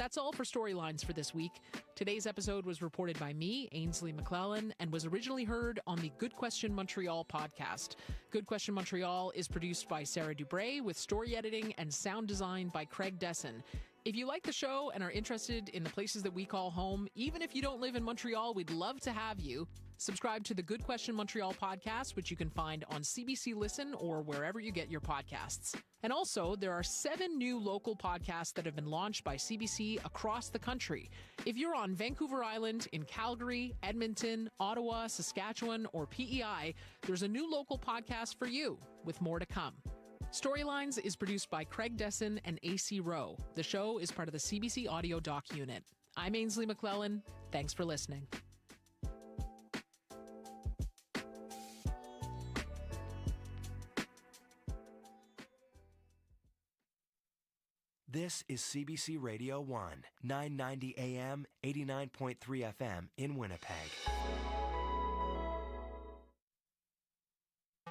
That's all for Storylines for this week. Today's episode was reported by me, Ainsley McClellan, and was originally heard on the Good Question Montreal podcast. Good Question Montreal is produced by Sarah Dubray with story editing and sound design by Craig Desson. If you like the show and are interested in the places that we call home, even if you don't live in Montreal, we'd love to have you. Subscribe to the Good Question Montreal podcast, which you can find on CBC Listen or wherever you get your podcasts. And also, there are 7 new local podcasts that have been launched by CBC across the country. If you're on Vancouver Island, in Calgary, Edmonton, Ottawa, Saskatchewan, or PEI, there's a new local podcast for you, with more to come. Storylines is produced by Craig Desson and AC Rowe. The show is part of the CBC Audio Doc Unit. I'm Ainsley McClellan. Thanks for listening. This is CBC Radio 1, 990 AM, 89.3 FM in Winnipeg.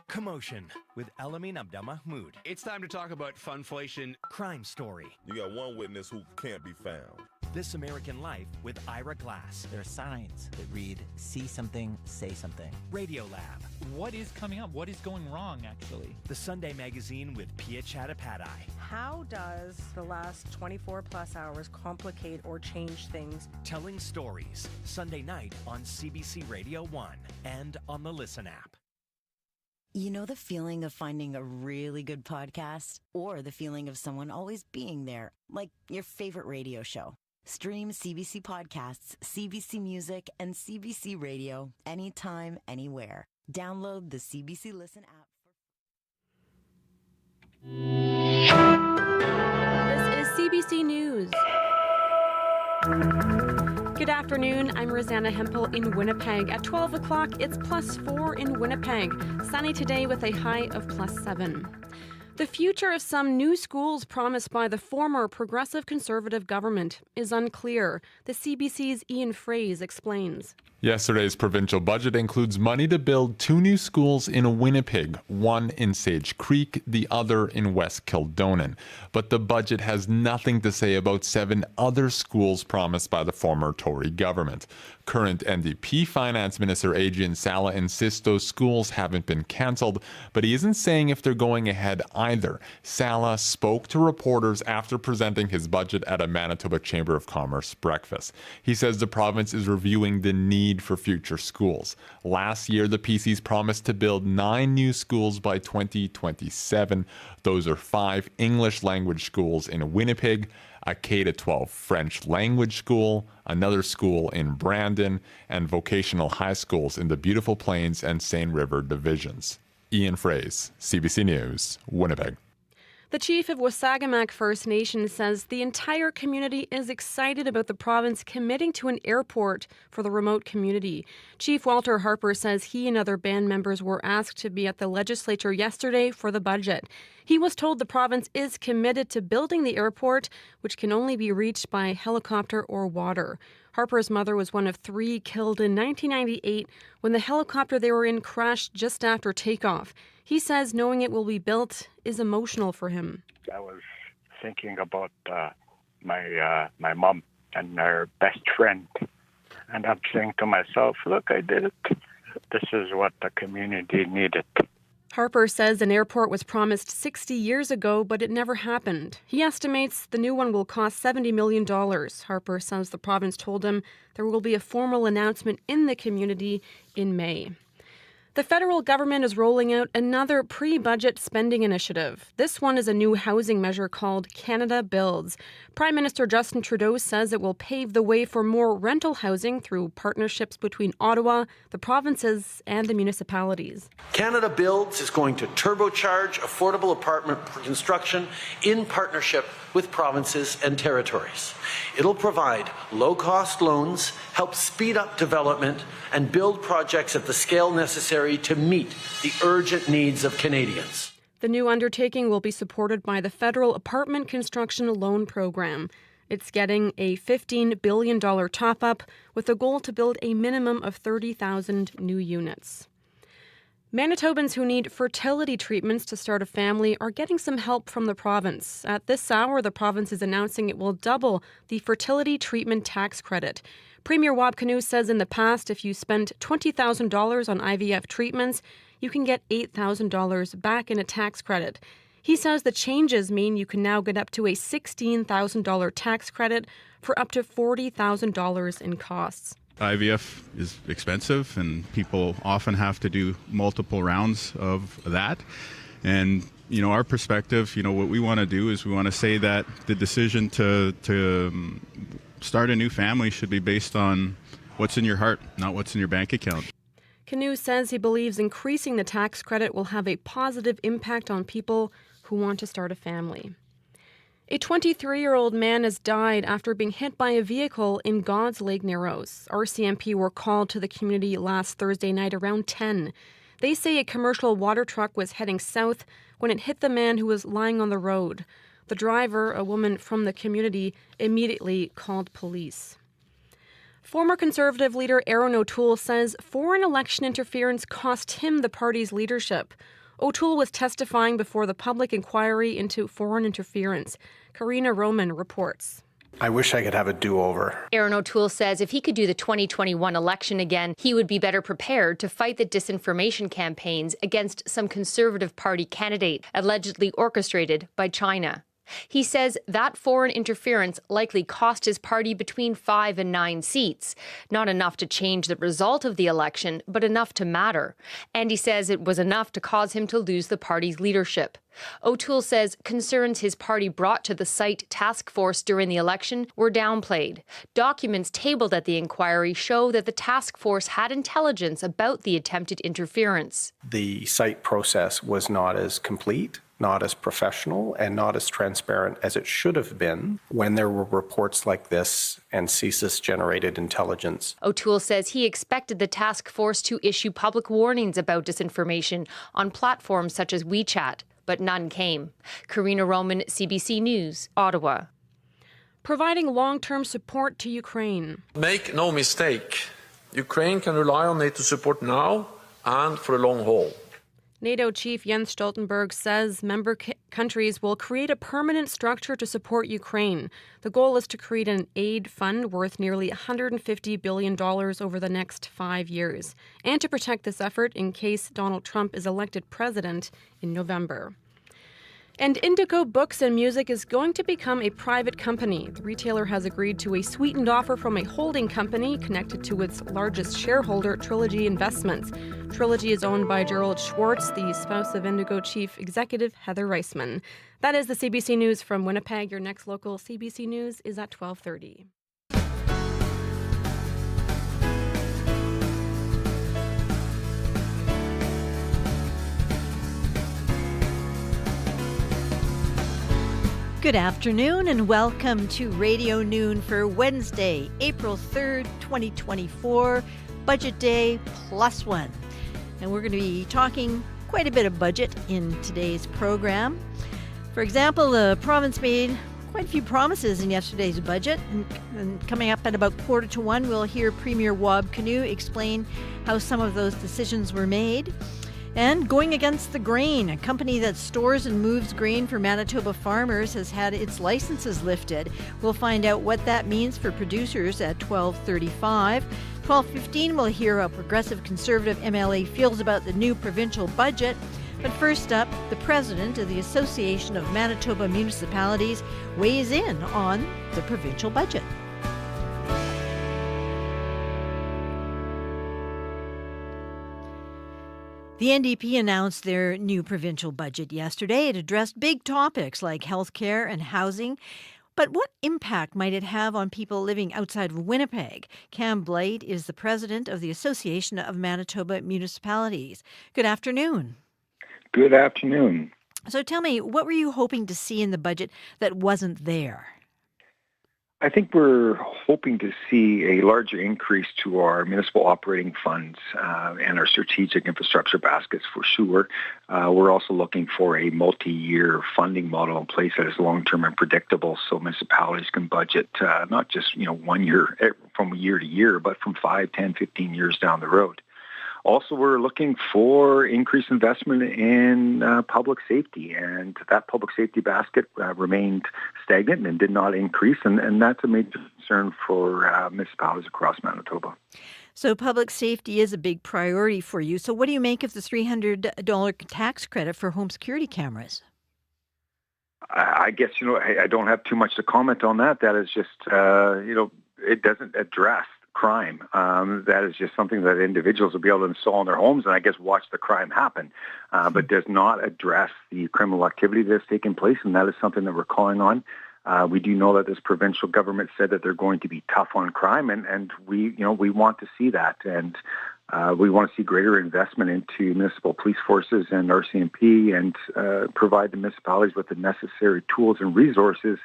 Commotion with Elamin Abdelmahmoud. It's time to talk about funflation. Crime Story. You got one witness who can't be found. This American Life with Ira Glass. There are signs that read, see something, say something. Radio Lab. What is coming up? What is going wrong, actually? The Sunday Magazine with Pia Chattopadhyay. How does the last 24 plus hours complicate or change things? Telling Stories. Sunday night on CBC Radio 1 and on the Listen app. You know the feeling of finding a really good podcast? Or the feeling of someone always being there, like your favorite radio show? Stream CBC Podcasts, CBC Music, and CBC Radio anytime, anywhere. Download the CBC Listen app. This is CBC News. Good afternoon, I'm Rosanna Hempel in Winnipeg. At 12 o'clock, it's +4 in Winnipeg. Sunny today with a high of +7. The future of some new schools promised by the former Progressive Conservative government is unclear. The CBC's Ian Fraze explains. Yesterday's provincial budget includes money to build 2 new schools in Winnipeg, one in Sage Creek, the other in West Kildonan. But the budget has nothing to say about 7 other schools promised by the former Tory government. Current NDP Finance Minister Adrian Sala insists those schools haven't been cancelled, but he isn't saying if they're going ahead either. Sala spoke to reporters after presenting his budget at a Manitoba Chamber of Commerce breakfast. He says the province is reviewing the need for future schools. Last year, the PCs promised to build 9 new schools by 2027. Those are 5 English language schools in Winnipeg, a K-12 French language school, another school in Brandon, and vocational high schools in the Beautiful Plains and Seine River divisions. Ian Fraze, CBC News, Winnipeg. The chief of Wasagamak First Nation says the entire community is excited about the province committing to an airport for the remote community. Chief Walter Harper says he and other band members were asked to be at the legislature yesterday for the budget. He was told the province is committed to building the airport, which can only be reached by helicopter or water. Harper's mother was one of 3 killed in 1998 when the helicopter they were in crashed just after takeoff. He says knowing it will be built is emotional for him. I was thinking about my mom and her best friend, and I'm saying to myself, look, I did it. This is what the community needed. Harper says an airport was promised 60 years ago, but it never happened. He estimates the new one will cost $70 million. Harper says the province told him there will be a formal announcement in the community in May. The federal government is rolling out another pre-budget spending initiative. This one is a new housing measure called Canada Builds. Prime Minister Justin Trudeau says it will pave the way for more rental housing through partnerships between Ottawa, the provinces, and the municipalities. Canada Builds is going to turbocharge affordable apartment construction in partnership with provinces and territories. It'll provide low-cost loans, help speed up development, and build projects at the scale necessary to meet the urgent needs of Canadians. The new undertaking will be supported by the Federal Apartment Construction Loan Program. It's getting a $15 billion top-up with a goal to build a minimum of 30,000 new units. Manitobans who need fertility treatments to start a family are getting some help from the province. At this hour, the province is announcing it will double the fertility treatment tax credit. Premier Wab Kinew says in the past, if you spend $20,000 on IVF treatments, you can get $8,000 back in a tax credit. He says the changes mean you can now get up to a $16,000 tax credit for up to $40,000 in costs. IVF is expensive, and people often have to do multiple rounds of that. And, our perspective, what we want to do is we want to say that the decision to start a new family should be based on what's in your heart, not what's in your bank account. Kinew says he believes increasing the tax credit will have a positive impact on people who want to start a family. A 23-year-old man has died after being hit by a vehicle in God's Lake Narrows. RCMP were called to the community last Thursday night around 10. They say a commercial water truck was heading south when it hit the man who was lying on the road. The driver, a woman from the community, immediately called police. Former Conservative leader Aaron O'Toole says foreign election interference cost him the party's leadership. O'Toole was testifying before the public inquiry into foreign interference. Karina Roman reports. I wish I could have a do-over. Aaron O'Toole says if he could do the 2021 election again, he would be better prepared to fight the disinformation campaigns against some Conservative Party candidate, allegedly orchestrated by China. He says that foreign interference likely cost his party between 5 and 9 seats. Not enough to change the result of the election, but enough to matter. And he says it was enough to cause him to lose the party's leadership. O'Toole says concerns his party brought to the site task force during the election were downplayed. Documents tabled at the inquiry show that the task force had intelligence about the attempted interference. The site process was not as complete, not as professional, and not as transparent as it should have been when there were reports like this and CSIS-generated intelligence. O'Toole says he expected the task force to issue public warnings about disinformation on platforms such as WeChat, but none came. Karina Roman, CBC News, Ottawa. Providing long-term support to Ukraine. Make no mistake, Ukraine can rely on NATO support now and for the long haul. NATO Chief Jens Stoltenberg says member countries will create a permanent structure to support Ukraine. The goal is to create an aid fund worth nearly $150 billion over the next 5 years, and to protect this effort in case Donald Trump is elected president in November. And Indigo Books and Music is going to become a private company. The retailer has agreed to a sweetened offer from a holding company connected to its largest shareholder, Trilogy Investments. Trilogy is owned by Gerald Schwartz, the spouse of Indigo Chief Executive Heather Reisman. That is the CBC News from Winnipeg. Your next local CBC News is at 12:30. Good afternoon and welcome to Radio Noon for Wednesday, April 3rd, 2024, Budget Day +1. And we're going to be talking quite a bit of budget in today's program. For example, the province made quite a few promises in yesterday's budget. And coming up at about 1:45, we'll hear Premier Wab Kinew explain how some of those decisions were made. And going against the grain, a company that stores and moves grain for Manitoba farmers has had its licenses lifted. We'll find out what that means for producers at 12:35. 12:15, we'll hear how Progressive Conservative MLA feels about the new provincial budget. But first up, the president of the Association of Manitoba Municipalities weighs in on the provincial budget. The NDP announced their new provincial budget yesterday. It addressed big topics like healthcare and housing. But what impact might it have on people living outside of Winnipeg? Cam Blight is the president of the Association of Manitoba Municipalities. Good afternoon. Good afternoon. So tell me, what were you hoping to see in the budget that wasn't there? I think we're hoping to see a larger increase to our municipal operating funds and our strategic infrastructure baskets for sure. We're also looking for a multi-year funding model in place that is long-term and predictable so municipalities can budget not just 1 year from year to year, but from 5, 10, 15 years down the road. Also, we're looking for increased investment in public safety, and that public safety basket remained stagnant and did not increase, and that's a major concern for municipalities across Manitoba. So public safety is a big priority for you. So what do you make of the $300 tax credit for home security cameras? I guess, I don't have too much to comment on that. That is just, it doesn't address crime. That is just something that individuals will be able to install in their homes and I guess watch the crime happen, but does not address the criminal activity that's taking place, and that is something that we're calling on. We do know that this provincial government said that they're going to be tough on crime, and we want to see that, and we want to see greater investment into municipal police forces and RCMP, and provide the municipalities with the necessary tools and resources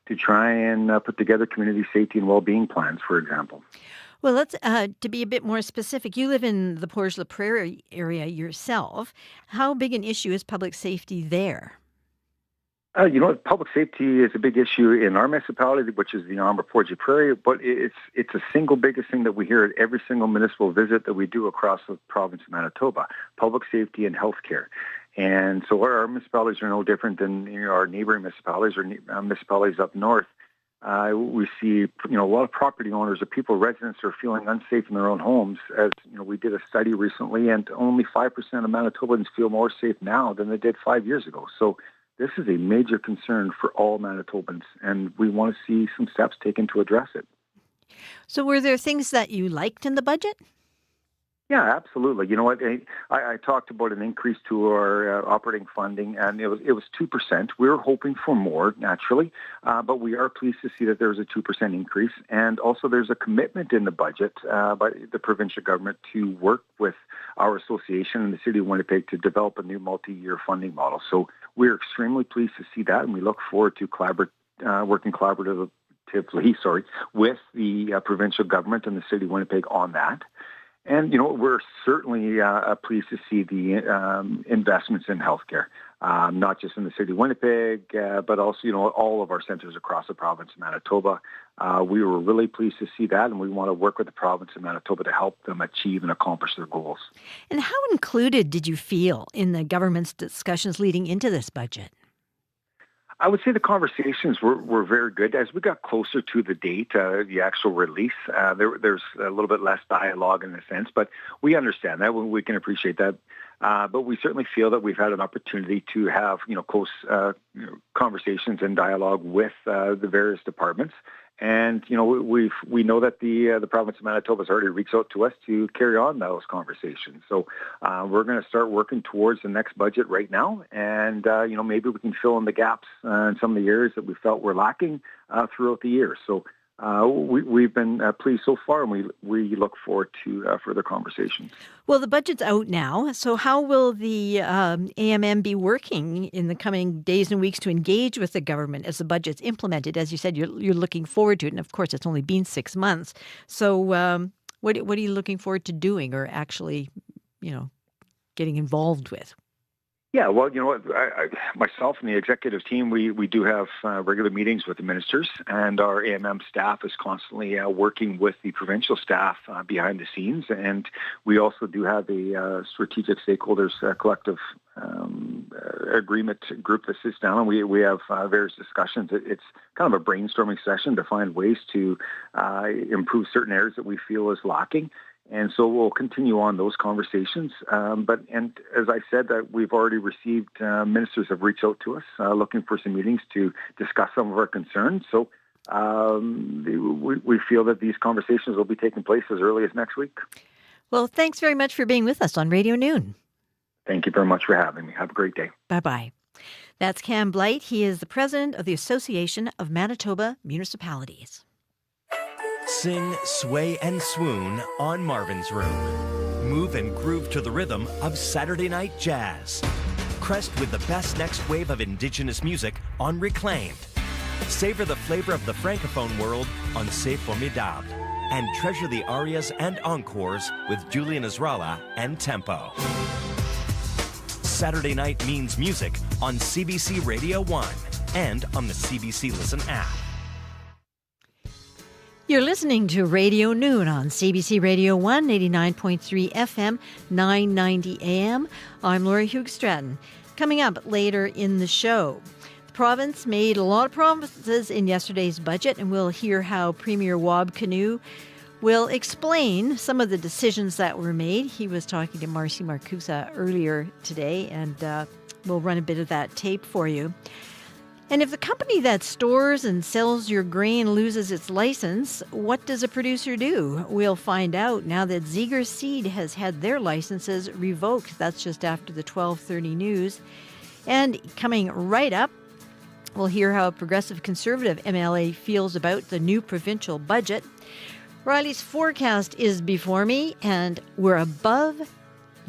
to try and put together community safety and well-being plans, for example. Well, let's to be a bit more specific. You live in the Portage La Prairie area yourself. How big an issue is public safety there? Public safety is a big issue in our municipality, which is the Armor Portage La Prairie, but it's the single biggest thing that we hear at every single municipal visit that we do across the province of Manitoba, public safety and healthcare. And so our municipalities are no different than our neighboring municipalities or municipalities up north. We see, a lot of property owners or residents are feeling unsafe in their own homes. As we did a study recently, and only 5% of Manitobans feel more safe now than they did 5 years ago. So this is a major concern for all Manitobans, and we want to see some steps taken to address it. So were there things that you liked in the budget? Yeah, absolutely. You know what? I talked about an increase to our operating funding, and it was 2%. We were hoping for more, naturally, but we are pleased to see that there was a 2% increase. And also there's a commitment in the budget by the provincial government to work with our association and the City of Winnipeg to develop a new multi-year funding model. So we're extremely pleased to see that, and we look forward to working collaboratively with the provincial government and the City of Winnipeg on that. And, we're certainly pleased to see the investments in healthcare, not just in the City of Winnipeg, but also, all of our centres across the province of Manitoba. We were really pleased to see that, and we want to work with the province of Manitoba to help them achieve and accomplish their goals. And how included did you feel in the government's discussions leading into this budget? I would say the conversations were very good. As we got closer to the date, the actual release, there's a little bit less dialogue in a sense, but we understand that. We can appreciate that. But we certainly feel that we've had an opportunity to have, close conversations and dialogue with the various departments. And, we know that the province of Manitoba has already reached out to us to carry on those conversations. So we're going to start working towards the next budget right now. And, maybe we can fill in the gaps in some of the areas that we felt were lacking throughout the year. So we've been pleased so far, and we look forward to further conversations. Well, the budget's out now. So how will the AMM be working in the coming days and weeks to engage with the government as the budget's implemented? As you said, you're looking forward to it. And of course, it's only been 6 months. So what are you looking forward to doing or actually, getting involved with? Yeah, well, myself and the executive team, we do have regular meetings with the ministers, and our AMM staff is constantly working with the provincial staff behind the scenes. And we also do have a strategic stakeholders collective agreement group that sits down, and we have various discussions. It's kind of a brainstorming session to find ways to improve certain areas that we feel is lacking. And so we'll continue on those conversations. But as I said, we've already received, ministers have reached out to us looking for some meetings to discuss some of our concerns. So we feel that these conversations will be taking place as early as next week. Well, thanks very much for being with us on Radio Noon. Thank you very much for having me. Have a great day. Bye-bye. That's Cam Blight. He is the president of the Association of Manitoba Municipalities. Sing, sway, and swoon on Marvin's Room. Move and groove to the rhythm of Saturday Night Jazz. Crest with the best next wave of Indigenous music on Reclaimed. Savor the flavor of the Francophone world on C'est Formidable. And treasure the arias and encores with Julian Nasrallah and Tempo. Saturday Night Means Music on CBC Radio 1 and on the CBC Listen app. You're listening to Radio Noon on CBC Radio 1, 89.3 FM, 990 AM. I'm Laura Hughes-Stratton. Coming up later in the show, the province made a lot of promises in yesterday's budget, and we'll hear how Premier Wab Kinew will explain some of the decisions that were made. He was talking to Marcy Marcusa earlier today, and we'll run a bit of that tape for you. And if the company that stores and sells your grain loses its license, what does a producer do? We'll find out now that Ziegler Seed has had their licenses revoked. That's just after the 12:30 news. And coming right up, we'll hear how a progressive conservative MLA feels about the new provincial budget. Riley's forecast is before me, and we're above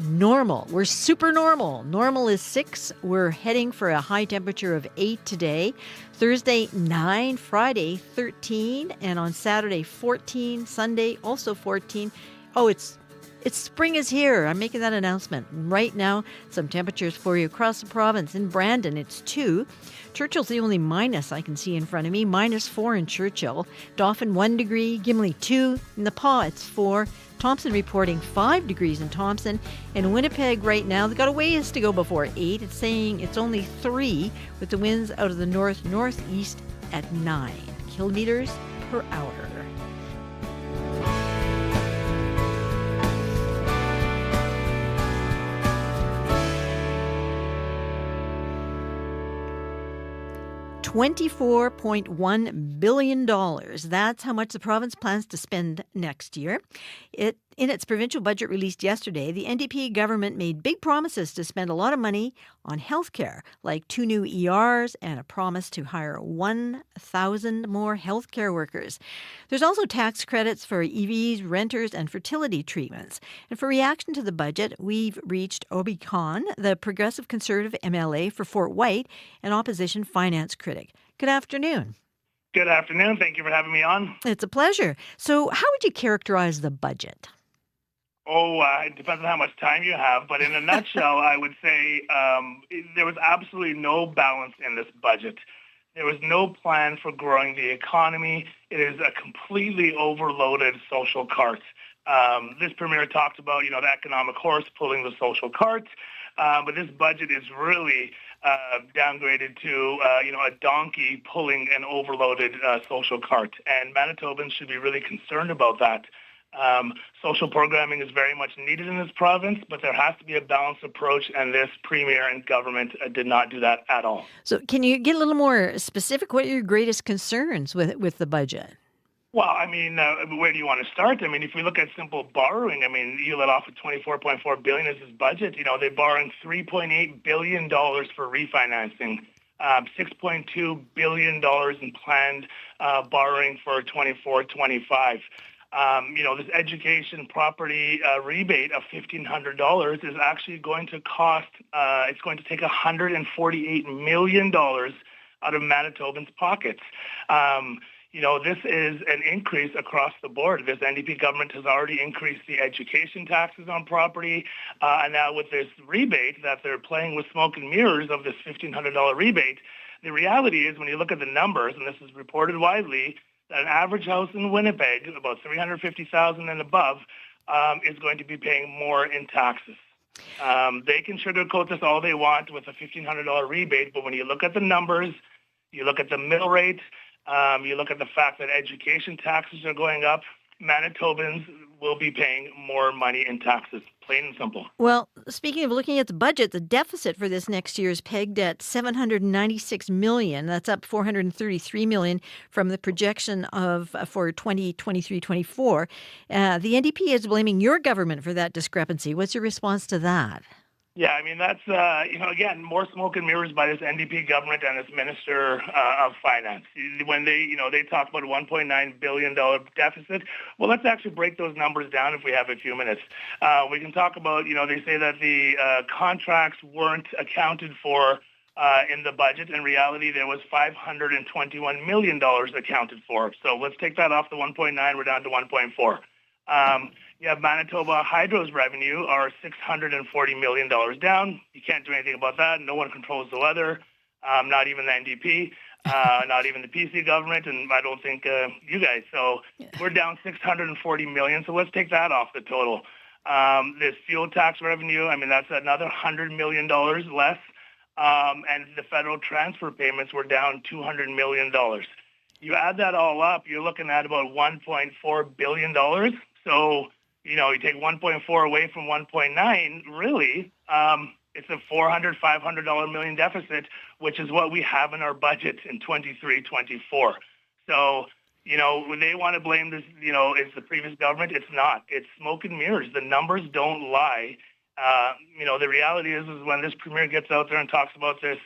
normal. We're super normal. Normal is 6. We're heading for a high temperature of 8 today. Thursday, 9. Friday, 13. And on Saturday, 14. Sunday, also 14. Oh, it's spring is here. I'm making that announcement right now. Some temperatures for you across the province. In Brandon, it's 2. Churchill's the only minus I can see in front of me. -4 in Churchill. Dauphin, 1 degree. Gimli, 2. In the Paw, it's 4. Thompson reporting 5 degrees in Thompson. And Winnipeg right now, they've got a ways to go before 8. It's saying it's only 3 with the winds out of the north-northeast at 9 kilometers per hour. $24.1 billion. That's how much the province plans to spend next year. In its provincial budget released yesterday, the NDP government made big promises to spend a lot of money on health care, like 2 new ERs and a promise to hire 1,000 more health care workers. There's also tax credits for EVs, renters, and fertility treatments. And for reaction to the budget, we've reached Obi Khan, the progressive conservative MLA for Fort White, an opposition finance critic. Good afternoon. Good afternoon. Thank you for having me on. It's a pleasure. So how would you characterize the budget? It depends on how much time you have. But in a nutshell, I would say there was absolutely no balance in this budget. There was no plan for growing the economy. It is a completely overloaded social cart. This premier talked about, the economic horse pulling the social cart. But this budget is really downgraded to, a donkey pulling an overloaded social cart. And Manitobans should be really concerned about that. Social programming is very much needed in this province, but there has to be a balanced approach, and this premier and government did not do that at all. So can you get a little more specific? What are your greatest concerns with the budget? Well, where do you want to start? If we look at simple borrowing, you let off at $24.4 billion as this budget. They're borrowing $3.8 billion for refinancing, $6.2 billion in planned borrowing for 24-25. This education property rebate of $1,500 is actually going to cost, it's going to take $148 million out of Manitobans' pockets. This is an increase across the board. This NDP government has already increased the education taxes on property, and now with this rebate that they're playing with smoke and mirrors of this $1,500 rebate, the reality is when you look at the numbers, and this is reported widely, that an average house in Winnipeg, about $350,000 and above, is going to be paying more in taxes. They can sugarcoat this all they want with a $1,500 rebate, but when you look at the numbers, you look at the mill rate, you look at the fact that education taxes are going up, Manitobans will be paying more money in taxes, plain and simple. Well, speaking of looking at the budget, the deficit for this next year is pegged at $796 million. That's up $433 million from the projection for 2023-24. The NDP is blaming your government for that discrepancy. What's your response to that? Yeah, that's, again, more smoke and mirrors by this NDP government and its Minister of Finance. When they talk about a $1.9 billion deficit, well, let's actually break those numbers down if we have a few minutes. We can talk about, they say that the contracts weren't accounted for in the budget. In reality, there was $521 million accounted for. So let's take that off the 1.9, we're down to 1.4. You have Manitoba Hydro's revenue are $640 million down. You can't do anything about that. No one controls the weather, not even the NDP. not even the PC government, and I don't think you guys. So we're down $640 million. So let's take that off the total. This fuel tax revenue, I mean, that's another $100 million less. And the federal transfer payments were down $200 million. You add that all up, you're looking at about $1.4 billion. So, you take 1.4 away from 1.9, really, it's a $500 million deficit, which is what we have in our budget in 23-24. So, when they want to blame this, it's the previous government. It's not. It's smoke and mirrors. The numbers don't lie. The reality is when this premier gets out there and talks about this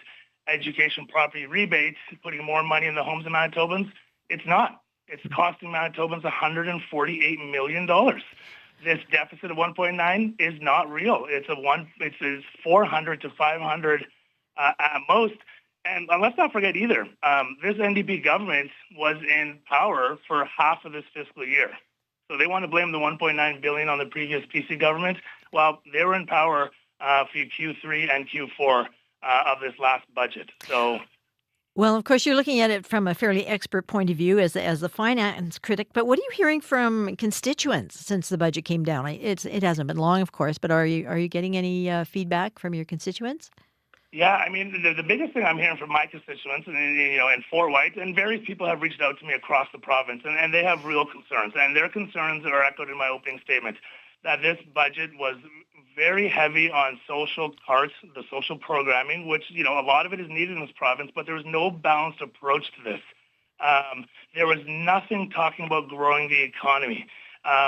education property rebate, putting more money in the homes of Manitobans, it's not. It's costing Manitobans $148 million. This deficit of 1.9 is not real. It's 400 to 500 at most. And let's not forget either, this NDP government was in power for half of this fiscal year. So they want to blame the $1.9 billion on the previous PC government. Well, they were in power for Q3 and Q4 of this last budget. So, well, of course, you're looking at it from a fairly expert point of view as the finance critic. But what are you hearing from constituents since the budget came down? It hasn't been long, of course, but are you getting any feedback from your constituents? Yeah, I mean, the biggest thing I'm hearing from my constituents, in Fort White, and various people have reached out to me across the province, and they have real concerns. And their concerns are echoed in my opening statement, that this budget was very heavy on social parts, the social programming, which, a lot of it is needed in this province, but there was no balanced approach to this. There was nothing talking about growing the economy.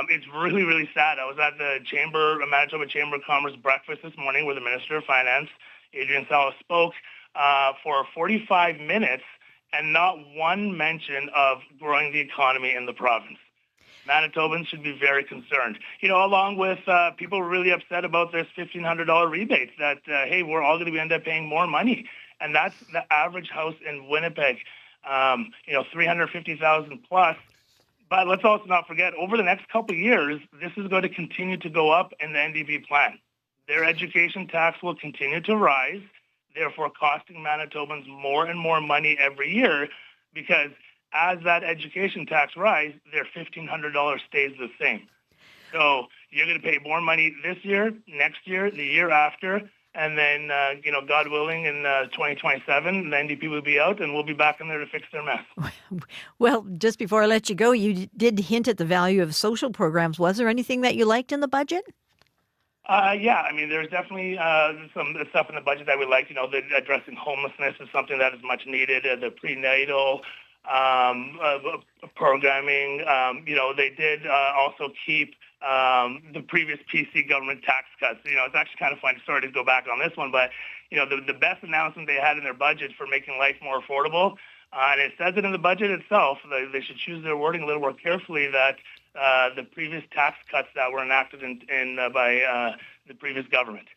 It's really, really sad. I was at the Manitoba Chamber of Commerce breakfast this morning where the Minister of Finance, Adrian Salas, spoke for 45 minutes and not one mention of growing the economy in the province. Manitobans should be very concerned. Along with people really upset about this $1,500 rebate that, hey, we're all going to end up paying more money. And that's the average house in Winnipeg, $350,000 plus. But let's also not forget, over the next couple of years, this is going to continue to go up in the NDP plan. Their education tax will continue to rise, therefore costing Manitobans more and more money every year, because as that education tax rises, their $1,500 stays the same. So you're going to pay more money this year, next year, the year after, and then, God willing, in 2027, the NDP will be out and we'll be back in there to fix their mess. Well, just before I let you go, you did hint at the value of social programs. Was there anything that you liked in the budget? Yeah, I mean, there's definitely some stuff in the budget that we like. The addressing homelessness is something that is much needed. The prenatal programming. They did also keep the previous PC government tax cuts. It's actually kind of fun. Sorry to go back on this one, but the best announcement they had in their budget for making life more affordable, and it says it in the budget itself. They should choose their wording a little more carefully. That the previous tax cuts that were enacted by the previous government.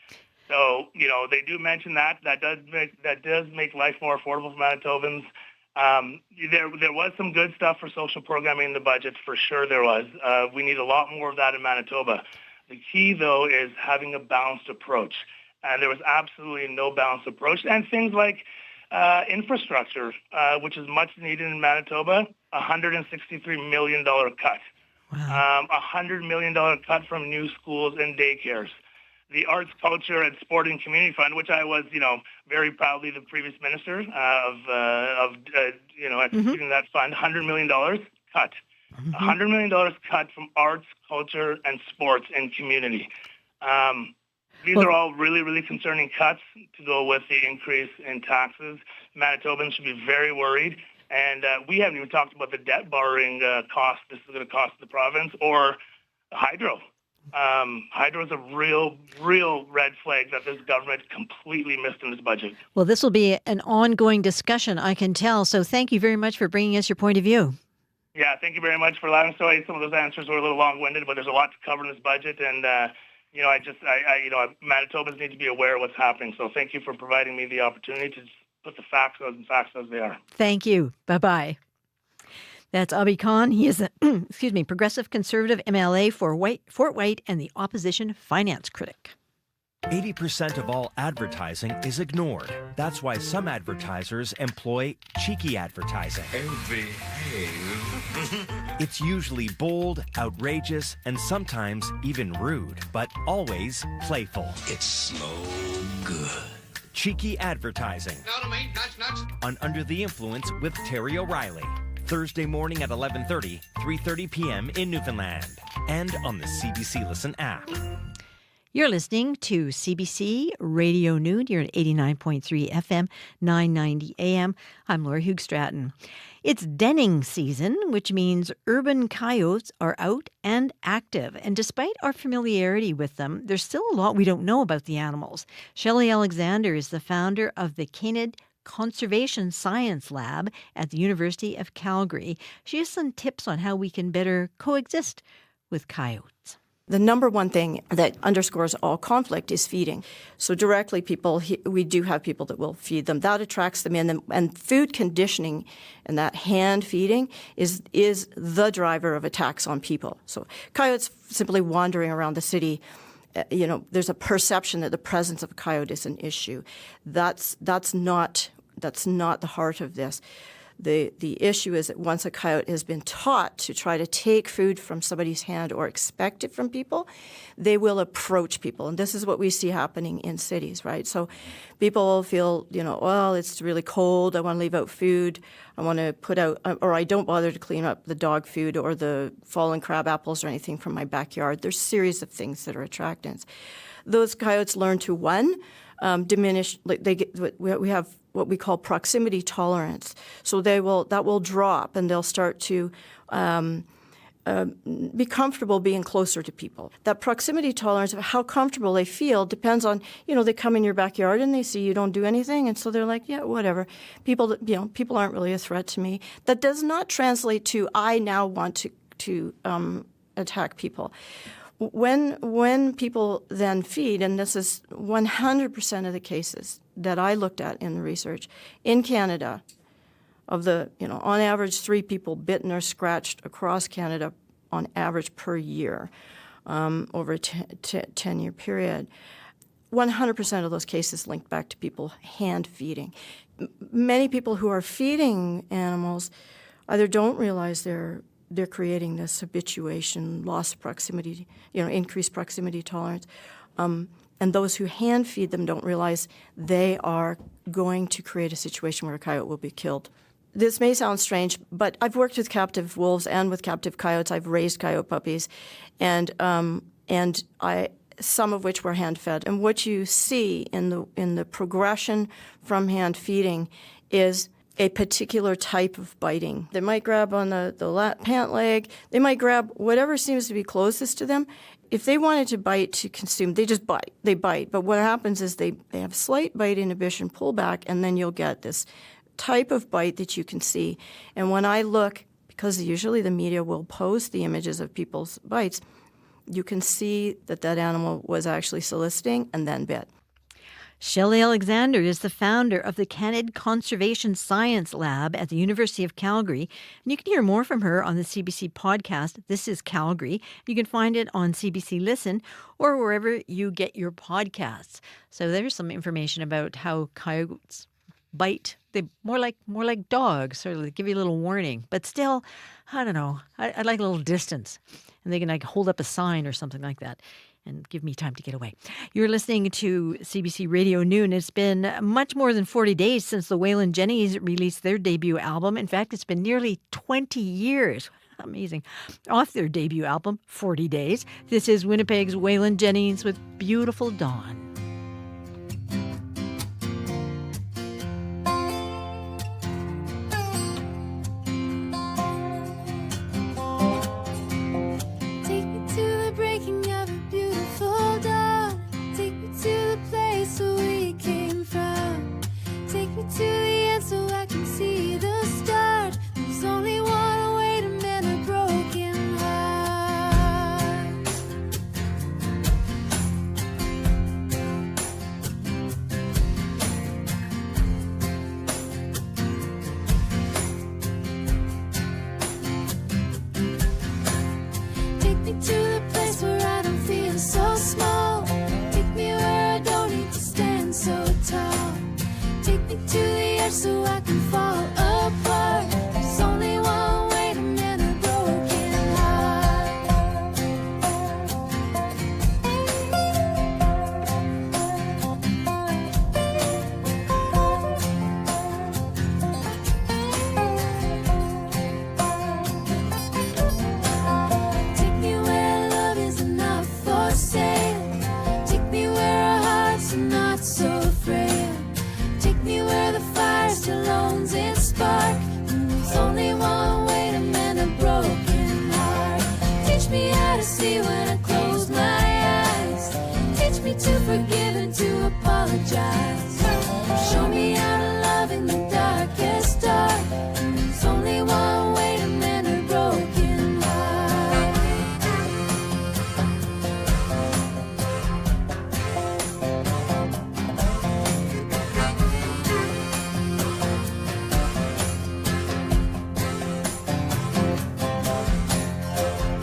So they do mention that does make life more affordable for Manitobans. There was some good stuff for social programming in the budget, for sure there was. We need a lot more of that in Manitoba. The key, though, is having a balanced approach. And there was absolutely no balanced approach. And things like infrastructure, which is much needed in Manitoba, $163 million cut. Wow. $100 million cut from new schools and daycares. The Arts, Culture, and Sporting Community Fund, which I was, very proudly the previous minister of executing that fund, $100 million cut. $100 million cut from arts, culture, and sports and community. These are all really, really concerning cuts to go with the increase in taxes. Manitobans should be very worried. And we haven't even talked about the debt borrowing cost this is going to cost the province, or hydro. Hydro is a real red flag that this government completely missed in this budget. Well, this will be an ongoing discussion, I can tell. So thank you very much for bringing us your point of view. Yeah, thank you very much for allowing. Sorry, some of those answers were a little long-winded, but there's a lot to cover in this budget, and Manitobans need to be aware of what's happening. So thank you for providing me the opportunity to put the facts as they are. Thank you. Bye-bye. That's Abhi Khan. He is a progressive conservative MLA for Fort White and the opposition finance critic. 80% of all advertising is ignored. That's why some advertisers employ cheeky advertising. It's usually bold, outrageous, and sometimes even rude, but always playful. It's so good. Cheeky advertising. On Under the Influence with Terry O'Reilly. Thursday morning at 11:30, 3:30 p.m. in Newfoundland. And on the CBC Listen app. You're listening to CBC Radio Noon. You're at 89.3 FM, 990 AM. I'm Laura Hugh-Stratton. It's denning season, which means urban coyotes are out and active. And despite our familiarity with them, there's still a lot we don't know about the animals. Shelley Alexander is the founder of the Canid Conservation Science Lab at the University of Calgary. She has some tips on how we can better coexist with coyotes. The number one thing that underscores all conflict is feeding. So directly we do have people that will feed them. That attracts them in. And food conditioning and that hand feeding is the driver of attacks on people. So coyotes simply wandering around the city, there's a perception that the presence of a coyote is an issue. That's not the heart of this. The issue is that once a coyote has been taught to try to take food from somebody's hand or expect it from people, they will approach people. And this is what we see happening in cities, right? So people will feel, well, it's really cold. I want to leave out food. I want to put out, or I don't bother to clean up the dog food or the fallen crab apples or anything from my backyard. There's a series of things that are attractants. Those coyotes learn to, one, diminish, we have what we call proximity tolerance. So that will drop and they'll start to be comfortable being closer to people. That proximity tolerance of how comfortable they feel depends on, they come in your backyard and they see you don't do anything, and so they're like, yeah, whatever. People aren't really a threat to me. That does not translate to I now want to attack people. When people then feed, and this is 100% of the cases that I looked at in the research, in Canada, of the, on average 3 people bitten or scratched across Canada on average per year over a 10-year period, 100% of those cases linked back to people hand feeding. Many people who are feeding animals either don't realize they're creating this habituation, loss of proximity, increased proximity tolerance. And those who hand feed them don't realize they are going to create a situation where a coyote will be killed. This may sound strange, but I've worked with captive wolves and with captive coyotes. I've raised coyote puppies, and some of which were hand fed. And what you see in the progression from hand feeding is a particular type of biting. They might grab on the pant leg. They might grab whatever seems to be closest to them. If they wanted to bite to consume, they just bite. They bite. But what happens is they have slight bite inhibition, pullback, and then you'll get this type of bite that you can see. And when I look, because usually the media will post the images of people's bites, you can see that animal was actually soliciting and then bit. Shelley Alexander is the founder of the Canid Conservation Science Lab at the University of Calgary. And you can hear more from her on the CBC podcast, This is Calgary. You can find it on CBC Listen or wherever you get your podcasts. So there's some information about how coyotes bite. They more like dogs, sort of they give you a little warning. But still, I don't know. I like a little distance. And they can hold up a sign or something like that and give me time to get away. You're listening to CBC Radio Noon. It's been much more than 40 days since the Waylon Jennings released their debut album. In fact, it's been nearly 20 years. Amazing. Off their debut album, 40 Days. This is Winnipeg's Waylon Jennings with Beautiful Dawn. so I can fall apart. There's only one way to mend a broken heart. Take me where love is not for sale. Take me where our hearts are not so frail. Take me where the fire still owns its spark. There's only one way to mend a broken heart. Teach me how to see when I close my eyes. Teach me to forgive and to apologize. Show me how to love in the darkest dark. There's only one way to mend a broken heart.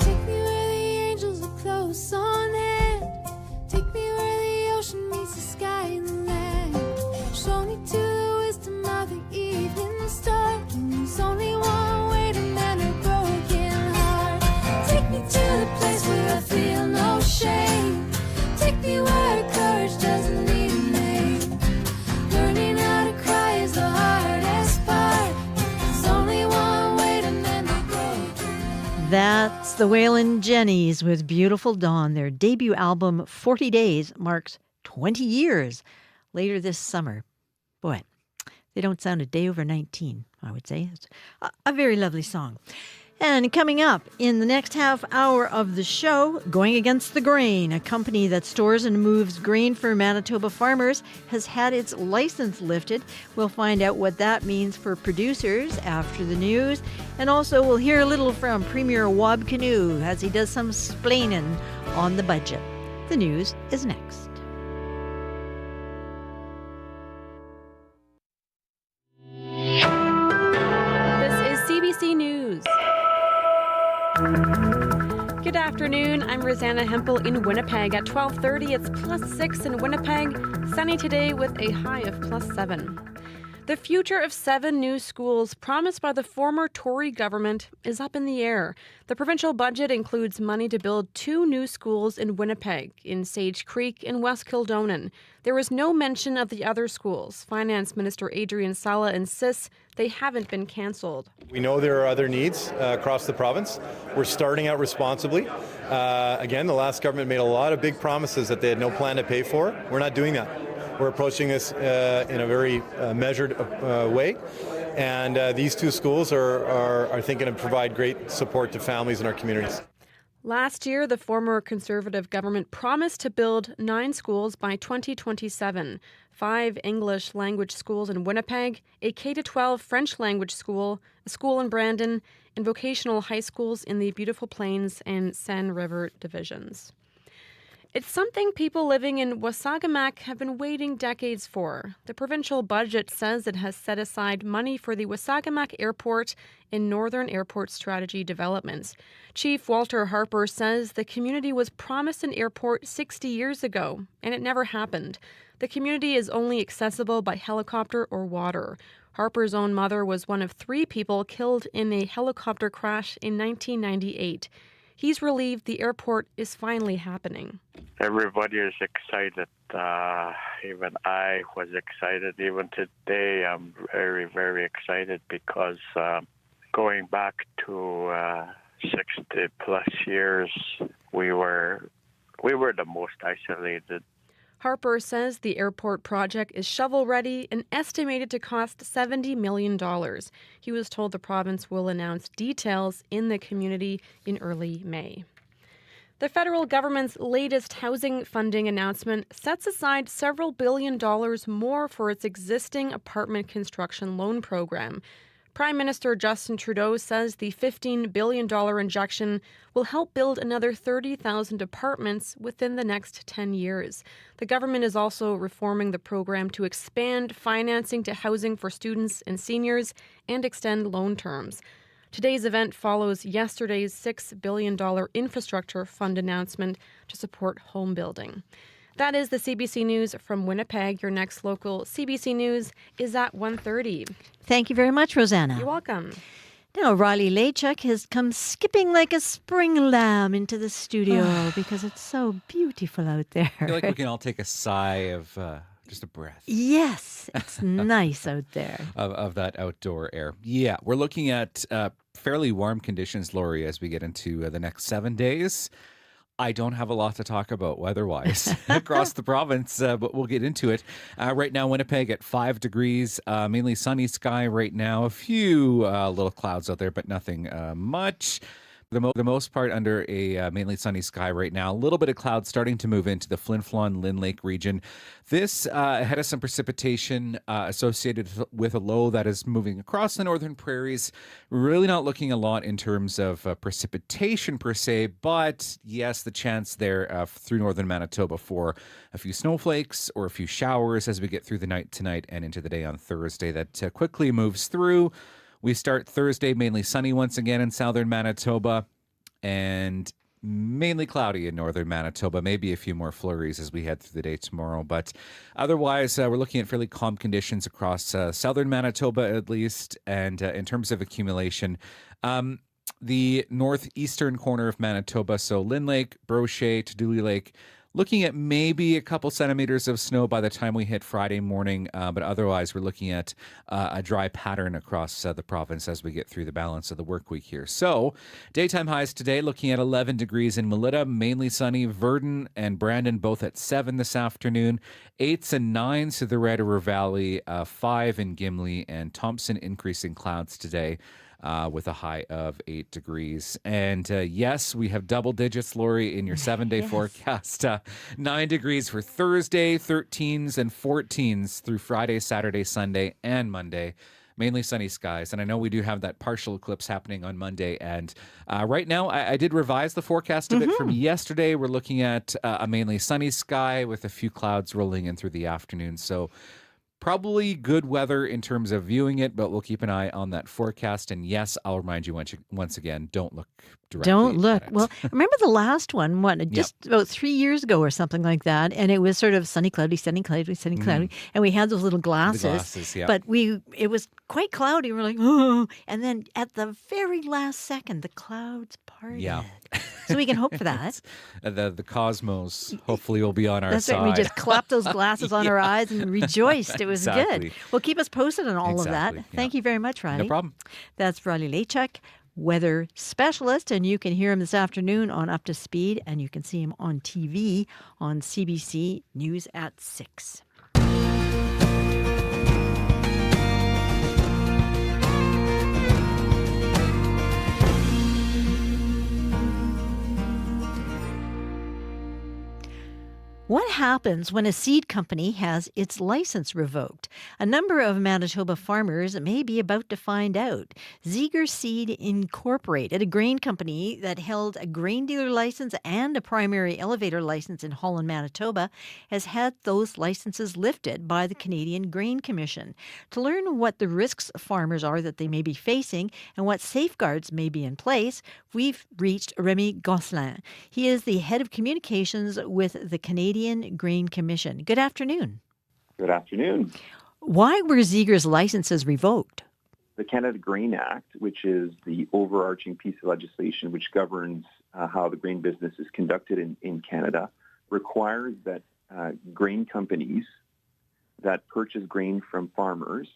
Take me where the angels are close on hand. Take me where the ocean meets the sky and the land. Show me to the wisdom of the evening star. There's only one way to mend a broken heart. Take me to the place where I feel no shame. Take me where courage doesn't need a name. Learning how to cry is the hardest part. There's only one way to mend a broken. That's the Waylon Jennys with Beautiful Dawn. Their debut album, 40 Days, marks 20 years later this summer. Boy, they don't sound a day over 19, I would say. It's a very lovely song. And coming up in the next half hour of the show, Going Against the Grain, a company that stores and moves grain for Manitoba farmers, has had its license lifted. We'll find out what that means for producers after the news. And also we'll hear a little from Premier Wab Kinew as he does some splaining on the budget. The news is next. This is CBC News. Good afternoon. I'm Rosanna Hempel in Winnipeg. At 12:30, it's +6 in Winnipeg. Sunny today with a high of +7. The future of 7 new schools promised by the former Tory government is up in the air. The provincial budget includes money to build 2 new schools in Winnipeg, in Sage Creek and West Kildonan. There is no mention of the other schools. Finance Minister Adrian Sala insists they haven't been cancelled. We know there are other needs across the province. We're starting out responsibly. Again, the last government made a lot of big promises that they had no plan to pay for. We're not doing that. We're approaching this in a very measured way. And these 2 schools are I think, going to provide great support to families in our communities. Last year, the former Conservative government promised to build 9 schools by 2027, 5 English language schools in Winnipeg, a K-12 French language school, a school in Brandon, and vocational high schools in the Beautiful Plains and Seine River divisions. It's something people living in Wasagamak have been waiting decades for. The provincial budget says it has set aside money for the Wasagamak Airport and Northern Airport Strategy developments. Chief Walter Harper says the community was promised an airport 60 years ago, and it never happened. The community is only accessible by helicopter or water. Harper's own mother was one of 3 people killed in a helicopter crash in 1998. He's relieved the airport is finally happening. Everybody is excited. Even I was excited. Even today, I'm very, very excited because going back to 60 plus years, we were the most isolated. Harper says the airport project is shovel-ready and estimated to cost $70 million. He was told the province will announce details in the community in early May. The federal government's latest housing funding announcement sets aside several $billion more for its existing apartment construction loan program. Prime Minister Justin Trudeau says the $15 billion injection will help build another 30,000 apartments within the next 10 years. The government is also reforming the program to expand financing to housing for students and seniors and extend loan terms. Today's event follows yesterday's $6 billion infrastructure fund announcement to support home building. That is the CBC News from Winnipeg. Your next local CBC News is at 1:30. Thank you very much, Rosanna. You're welcome. Now, Riley Lachuk has come skipping like a spring lamb into the studio because it's so beautiful out there. I feel like we can all take a sigh of just a breath. Yes, it's nice out there. Of that outdoor air. Yeah, we're looking at fairly warm conditions, Lori, as we get into the next 7 days. I don't have a lot to talk about weather-wise across the province, but we'll get into it. Right now, Winnipeg at 5 degrees, mainly sunny sky right now. A few little clouds out there, but nothing much. The most part under a mainly sunny sky right now. A little bit of clouds starting to move into the Flin Flon Lynn Lake region. This ahead of some precipitation associated with a low that is moving across the northern prairies. Really not looking a lot in terms of precipitation per se, but yes, the chance there through northern Manitoba for a few snowflakes or a few showers as we get through the night tonight and into the day on Thursday. That quickly moves through. We start Thursday mainly sunny once again in southern Manitoba and mainly cloudy in northern Manitoba. Maybe a few more flurries as we head through the day tomorrow. But otherwise, we're looking at fairly calm conditions across southern Manitoba at least. And in terms of accumulation, the northeastern corner of Manitoba, so Lynn Lake, Brochet, Dooley Lake, looking at maybe a couple centimeters of snow by the time we hit Friday morning, but otherwise we're looking at a dry pattern across the province as we get through the balance of the work week here. So daytime highs today looking at 11 degrees in Melita, mainly sunny. Verdun and Brandon both at 7 this afternoon. 8s and 9s to the Red River Valley, 5 in Gimli, and Thompson increasing clouds today. With a high of 8 degrees. And yes, we have double digits, Lori, in your 7-day forecast. 9 degrees for Thursday, 13s and 14s through Friday, Saturday, Sunday, and Monday. Mainly sunny skies. And I know we do have that partial eclipse happening on Monday. And right now, I did revise the forecast a bit from yesterday. We're looking at a mainly sunny sky with a few clouds rolling in through the afternoon. So probably good weather in terms of viewing it, but we'll keep an eye on that forecast. And yes, I'll remind you once again, don't look directly Don't look. at it. Well, remember the last one, just about 3 years ago or something like that, and it was sort of sunny, cloudy, sunny, cloudy, sunny, cloudy, and we had those little glasses. But it was quite cloudy. We're like, oh, and then at the very last second, the clouds parted. Yeah. So we can hope for that. The cosmos hopefully will be on our That's side. right. We just clapped those glasses on our eyes and rejoiced. It was good. Well, keep us posted on all of that. Thank you very much, Riley. No problem. That's Riley Lachuk, weather specialist, and you can hear him this afternoon on Up to Speed, and you can see him on TV on CBC News at 6. What happens when a seed company has its license revoked? A number of Manitoba farmers may be about to find out. Ziegler Seed Incorporated, a grain company that held a grain dealer license and a primary elevator license in Holland, Manitoba, has had those licenses lifted by the Canadian Grain Commission. To learn what the risks farmers are that they may be facing and what safeguards may be in place, we've reached Remy Gosselin. He is the head of communications with the Canadian Grain Commission. Good afternoon. Good afternoon. Why were Ziegler's licenses revoked? The Canada Grain Act, which is the overarching piece of legislation which governs how the grain business is conducted in Canada, requires that grain companies that purchase grain from farmers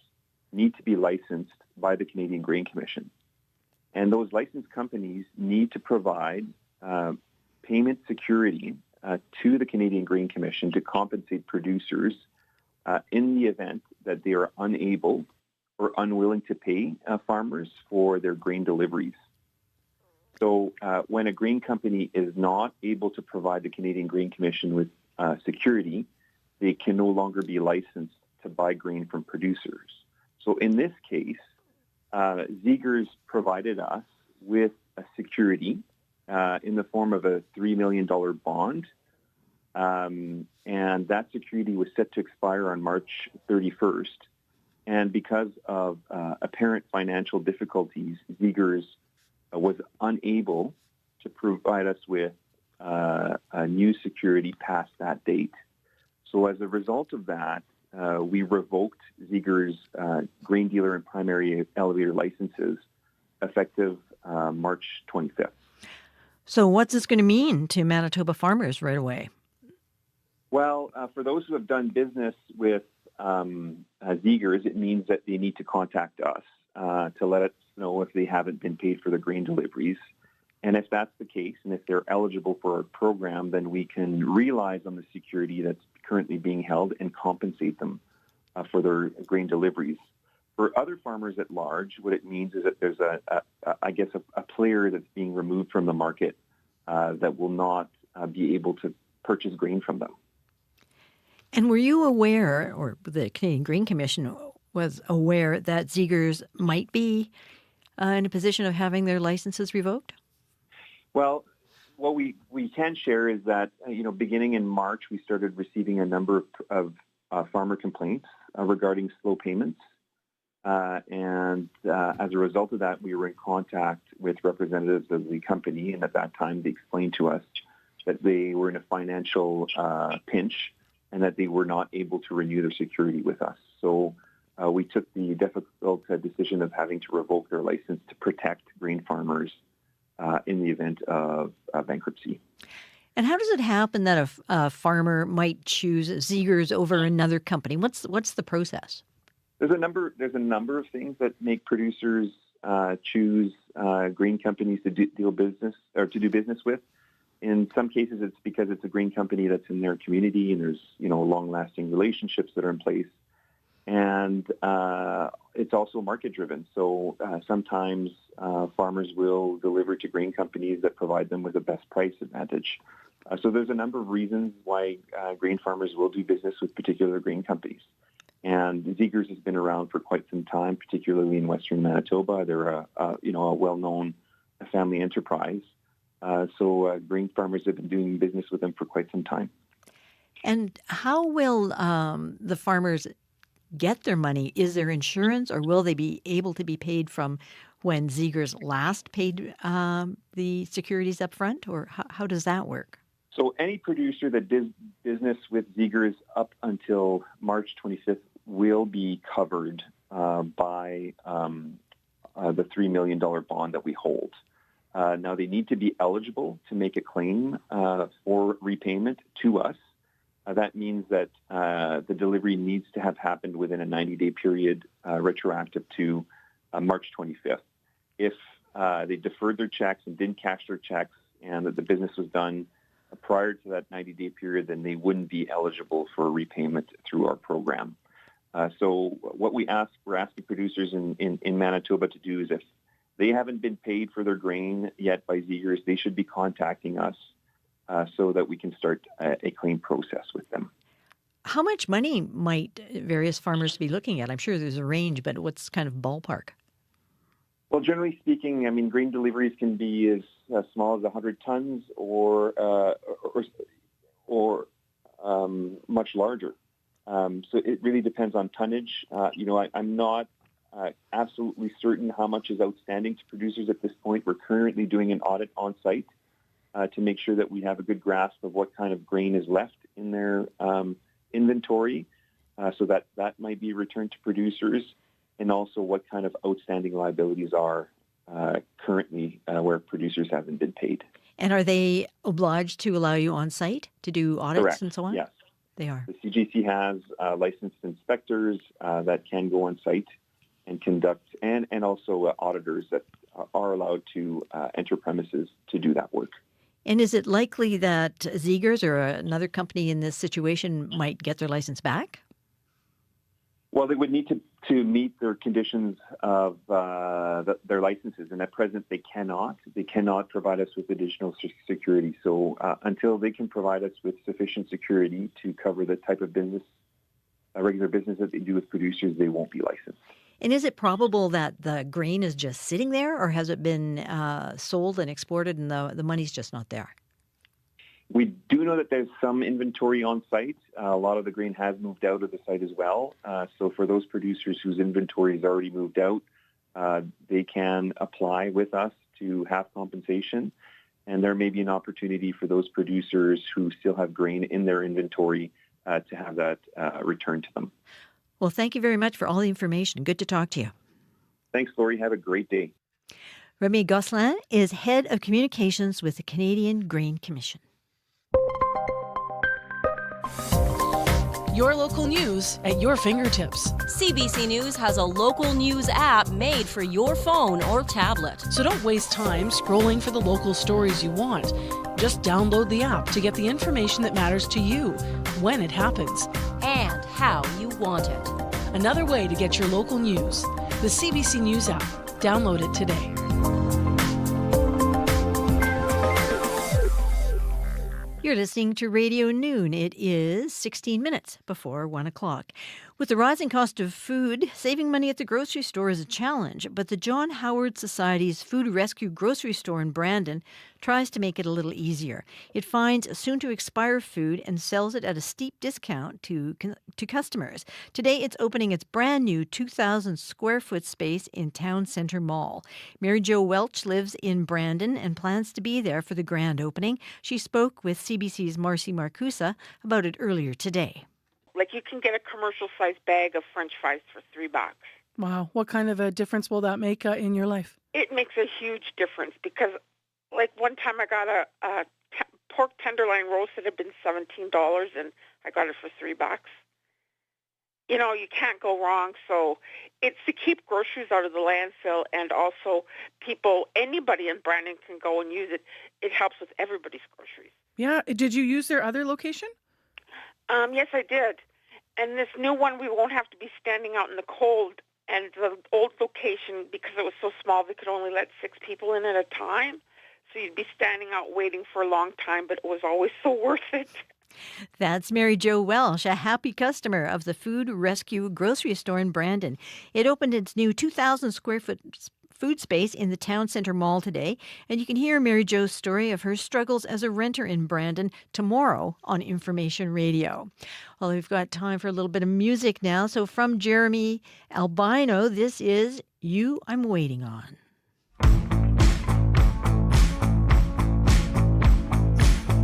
need to be licensed by the Canadian Grain Commission. And those licensed companies need to provide payment security to the Canadian Grain Commission to compensate producers in the event that they are unable or unwilling to pay farmers for their grain deliveries. So when a grain company is not able to provide the Canadian Grain Commission with security, they can no longer be licensed to buy grain from producers. So in this case, Ziegler's provided us with a security in the form of a $3 million bond. And that security was set to expire on March 31st. And because of apparent financial difficulties, Ziegler's was unable to provide us with a new security past that date. So as a result of that, we revoked Ziegler's grain dealer and primary elevator licenses effective March 25th. So what's this going to mean to Manitoba farmers right away? Well, for those who have done business with Ziegler's, it means that they need to contact us to let us know if they haven't been paid for the grain deliveries. And if that's the case, and if they're eligible for our program, then we can realize on the security that's currently being held and compensate them for their grain deliveries. For other farmers at large, what it means is that there's a player that's being removed from the market that will not be able to purchase grain from them. And were you aware, or the Canadian Grain Commission was aware, that Ziegler's might be in a position of having their licenses revoked? Well, what we can share is that, beginning in March, we started receiving a number of farmer complaints regarding slow payments. And as a result of that, we were in contact with representatives of the company. And at that time, they explained to us that they were in a financial pinch and that they were not able to renew their security with us. So we took the difficult decision of having to revoke their license to protect grain farmers in the event of bankruptcy. And how does it happen that a farmer might choose Ziegler's over another company? What's the process? There's a number of things that make producers choose grain companies to do business with. In some cases, it's because it's a grain company that's in their community and there's long-lasting relationships that are in place. And it's also market-driven. So sometimes farmers will deliver to grain companies that provide them with a best price advantage. So there's a number of reasons why grain farmers will do business with particular grain companies. And Ziegler's has been around for quite some time, particularly in Western Manitoba. They're a well-known family enterprise. So grain farmers have been doing business with them for quite some time. And how will the farmers get their money? Is there insurance, or will they be able to be paid from when Ziegler's last paid the securities up front, or how does that work? So any producer that did business with Ziegler's up until March 25th will be covered by the $3 million bond that we hold. Now, they need to be eligible to make a claim for repayment to us. That means that the delivery needs to have happened within a 90-day period retroactive to March 25th. If they deferred their checks and didn't cash their checks and that the business was done prior to that 90-day period, then they wouldn't be eligible for repayment through our program. So what we're asking producers in Manitoba to do is if they haven't been paid for their grain yet by Ziegler's, they should be contacting us so that we can start a claim process with them. How much money might various farmers be looking at? I'm sure there's a range, but what's kind of ballpark? Well, generally speaking, I mean, grain deliveries can be as small as 100 tons or much larger. So it really depends on tonnage. I'm not absolutely certain how much is outstanding to producers at this point. We're currently doing an audit on site to make sure that we have a good grasp of what kind of grain is left in their inventory, so that might be returned to producers, and also what kind of outstanding liabilities are currently where producers haven't been paid. And are they obliged to allow you on site to do audits Correct. and so on? Yes. They are. The CGC has licensed inspectors that can go on site and conduct, and also auditors that are allowed to enter premises to do that work. And is it likely that Ziegler's or another company in this situation might get their license back? Well, they would need to meet their conditions of their licenses, and at present they cannot. They cannot provide us with additional security. So until they can provide us with sufficient security to cover the type of business, regular business that they do with producers, they won't be licensed. And is it probable that the grain is just sitting there, or has it been sold and exported and the money's just not there? We do know that there's some inventory on site. A lot of the grain has moved out of the site as well. So for those producers whose inventory is already moved out, they can apply with us to have compensation. And there may be an opportunity for those producers who still have grain in their inventory to have that returned to them. Well, thank you very much for all the information. Good to talk to you. Thanks, Lori. Have a great day. Remy Gosselin is Head of Communications with the Canadian Grain Commission. Your local news at your fingertips. CBC News has a local news app made for your phone or tablet. So don't waste time scrolling for the local stories you want. Just download the app to get the information that matters to you when it happens. And how you want it. Another way to get your local news. The CBC News app. Download it today. You're listening to Radio Noon. It is 16 minutes before 1 o'clock. With the rising cost of food, saving money at the grocery store is a challenge, but the John Howard Society's Food Rescue grocery store in Brandon tries to make it a little easier. It finds soon-to-expire food and sells it at a steep discount to customers. Today, it's opening its brand-new 2,000-square-foot space in Town Centre Mall. Mary Jo Welch lives in Brandon and plans to be there for the grand opening. She spoke with CBC's Marcy Marcusa about it earlier today. Like, you can get a commercial-sized bag of French fries for $3. Wow. What kind of a difference will that make in your life? It makes a huge difference because, like, one time I got a pork tenderloin roast that had been $17, and I got it for $3. You know, you can't go wrong. So it's to keep groceries out of the landfill, and also anybody in Brandon can go and use it. It helps with everybody's groceries. Yeah. Did you use their other location? Yes, I did. And this new one, we won't have to be standing out in the cold. And the old location, because it was so small, they could only let 6 people in at a time. So you'd be standing out waiting for a long time, but it was always so worth it. That's Mary Jo Welch, a happy customer of the Food Rescue grocery store in Brandon. It opened its new 2,000-square-foot food space in the Town Centre Mall today, and you can hear Mary Jo's story of her struggles as a renter in Brandon tomorrow on Information Radio. Well, we've got time for a little bit of music now, so from Jeremy Albino, this is You I'm Waiting On.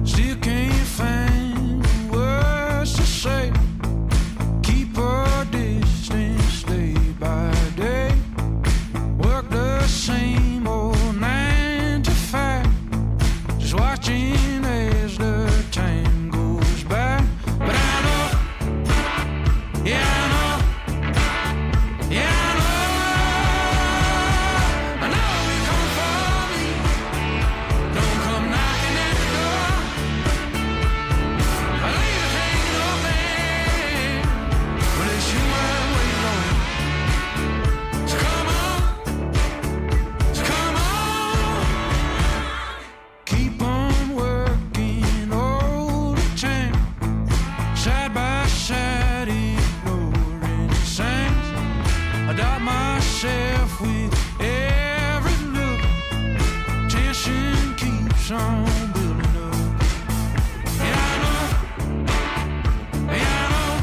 Still can't find words to say. Keep a distance day by day. Work the same old 9 to 5. Just watching as the time goes by. But I know, yeah, I know, yeah, I know you're coming for me. Don't come knocking at the door. I leave it hanging open, but it's you I'm waiting on. So come on, keep on working all the time, side by side, ignoring signs. I doubt myself with every look. Tension keeps on building up. Yeah, I know. Yeah, I know.